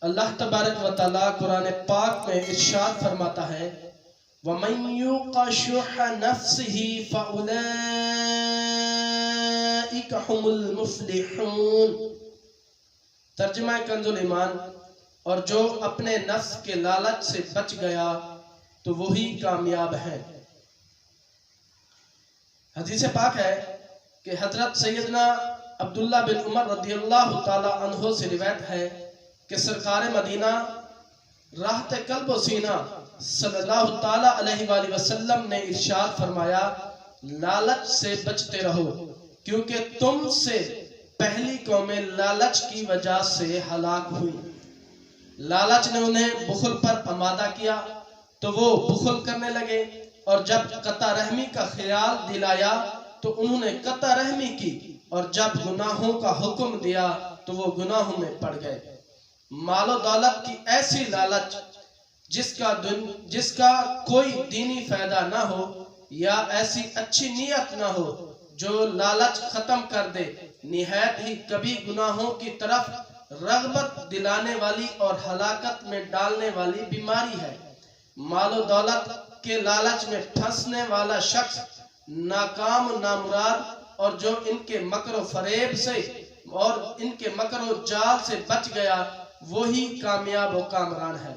اللہ تبارک و تعالیٰ قرآن پاک میں ارشاد فرماتا ہے وَمَن يُوقَ شُحَّ نَفْسِهِ فَأُولَئِكَ هُمُ الْمُفْلِحُونَ۔ ترجمہ کنز الایمان، اور جو اپنے نفس کے لالچ سے بچ گیا تو وہی کامیاب ہے۔ حدیث پاک ہے کہ حضرت سیدنا عبداللہ بن عمر رضی اللہ تعالی عنہ سے روایت ہے کہ سرکار مدینہ راحت قلب و سینہ صلی اللہ تعالی علیہ وآلہ وسلم نے ارشاد فرمایا لالچ سے بچتے رہو، کیونکہ تم سے پہلی قومیں لالچ کی وجہ سے ہلاک ہوئی۔ لالچ نے انہیں بخل پر آمادہ کیا تو وہ بخل کرنے لگے، اور جب قطع رحمی کا خیال دلایا تو انہوں نے قطع رحمی کی، اور جب گناہوں کا حکم دیا تو وہ گناہوں میں پڑ گئے۔ مال و دولت کی ایسی لالچ جس کا کوئی دینی فائدہ نہ ہو، یا ایسی اچھی نیت نہ ہو جو لالچ ختم کر دے، نہایت ہی کبھی گناہوں کی طرف رغبت دلانے والی اور ہلاکت میں ڈالنے والی بیماری ہے۔ مال و دولت کے لالچ میں پھنسنے والا شخص ناکام نامراد، اور جو ان کے مکر و فریب سے اور ان کے مکر و جال سے بچ گیا وہی کامیاب و کامران ہے۔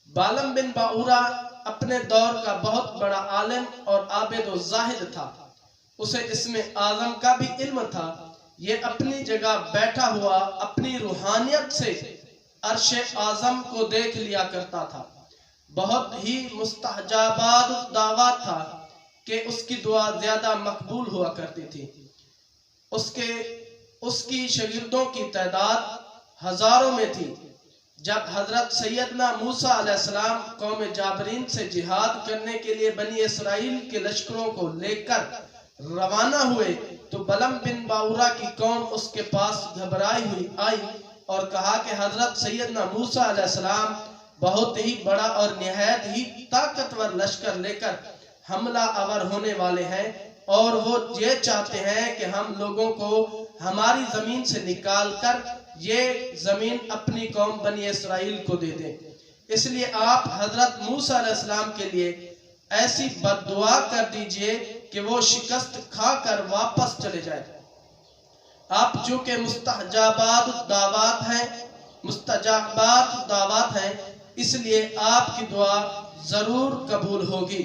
بالم بن باورا اپنے دور کا بہت بڑا عالم اور عابد و زاہد تھا، اسے اسم اعظم کا بھی علم تھا۔ یہ اپنی جگہ بیٹھا ہوا اپنی روحانیت سے عرش اعظم کو دیکھ لیا کرتا تھا۔ بہت ہی مستحجابات دعوات تھا کہ اس کی دعا زیادہ مقبول ہوا کرتی تھی۔ اس کی شاگردوں کی تعداد ہزاروں میں تھی۔ جب حضرت سیدنا موسیٰ علیہ السلام قوم جابرین سے جہاد کرنے کے لیے بنی اسرائیل کے لشکروں کو لے کر روانہ ہوئے تو بلم بن باورا کی قوم اس کے پاس گھبرائی ہوئی آئی اور کہا کہ حضرت سیدنا موسیٰ علیہ السلام بہت ہی بڑا اور نہایت ہی طاقتور لشکر لے کر حملہ آور ہونے والے ہیں، اور وہ یہ چاہتے ہیں کہ ہم لوگوں کو ہماری زمین سے نکال کر یہ زمین اپنی قوم بنی اسرائیل کو دے دیں۔ اس لیے آپ حضرت موسیٰ علیہ السلام کے لیے ایسی بد دعا کر دیجئے کہ وہ شکست کھا کر واپس چلے جائے۔ آپ چونکہ مستحجابات دعوات ہیں اس لیے آپ کی دعا ضرور قبول ہوگی۔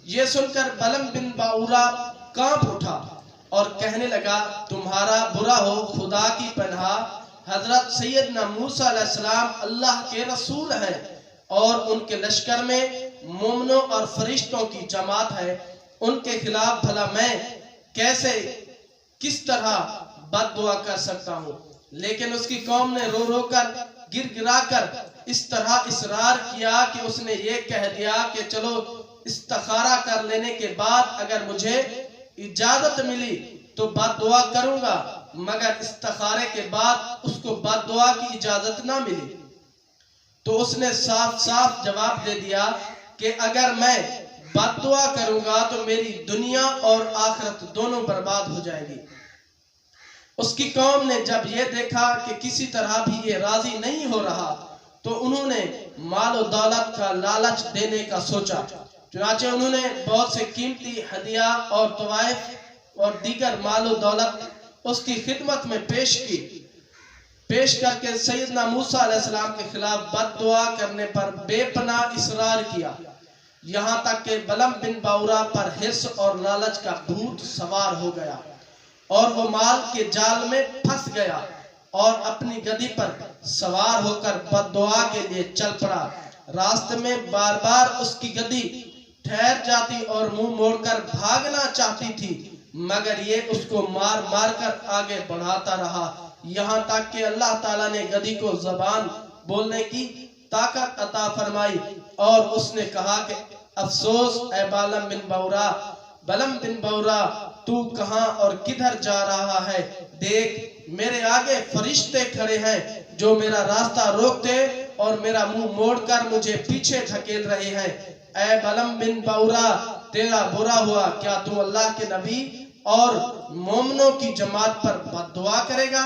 یہ سن کر بلم بن باورا کانپ اٹھا اور کہنے لگا تمہارا برا ہو، خدا کی پناہ، حضرت سیدنا موسیٰ علیہ السلام اللہ کے رسول ہیں اور ان کے لشکر میں مومنوں اور فرشتوں کی جماعت ہے، ان کے خلاف بھلا میں کس طرح بد دعا کر سکتا ہوں؟ لیکن اس کی قوم نے رو رو کر گر گرا کر اس طرح اصرار کیا کہ اس نے یہ کہہ دیا کہ چلو استخارہ کر لینے کے بعد اگر مجھے اجازت ملی تو بد دعا کروں گا، مگر استخارے کے بعد اس کو بد دعا کی اجازت نہ ملی تو اس نے صاف صاف جواب دے دیا کہ اگر میں بد دعا کروں گا تو میری دنیا اور آخرت دونوں برباد ہو جائے گی۔ اس کی قوم نے جب یہ دیکھا کہ کسی طرح بھی یہ راضی نہیں ہو رہا تو انہوں نے مال و دولت کا لالچ دینے کا سوچا، چنانچہ انہوں نے بہت سے قیمتی ہدیہ اور طوائف اور دیگر مال و دولت اس کی خدمت میں پیش کر کے سیدنا موسیٰ علیہ السلام کے خلاف بد دعا کرنے پر بے پناہ اصرار کیا، یہاں تک کہ بلم بن باورا پر حرص اور لالچ کا بھوت سوار ہو گیا اور وہ مال کے جال میں پھنس گیا اور اپنی گدی پر سوار ہو کر بد دعا کے لیے چل پڑا۔ راستے میں بار بار اس کی گدی ٹھہر جاتی اور منہ موڑ کر بھاگنا چاہتی تھی، مگر یہ اس کو مار مار کر آگے بڑھاتا رہا، یہاں تک کہ اللہ تعالیٰ نے گدی کو زبان بولنے کی طاقت عطا فرمائی اور اس نے کہا کہ افسوس اے بالم بن باورا تو کہاں اور کدھر جا رہا ہے؟ دیکھ میرے آگے فرشتے کھڑے ہیں جو میرا راستہ روکتے اور میرا منہ موڑ کر مجھے پیچھے دھکیل رہے ہیں۔ اے بالم بن باورا تیرا برا ہوا، کیا تو اللہ کے نبی اور مومنوں کی جماعت پر بد دعا کرے گا؟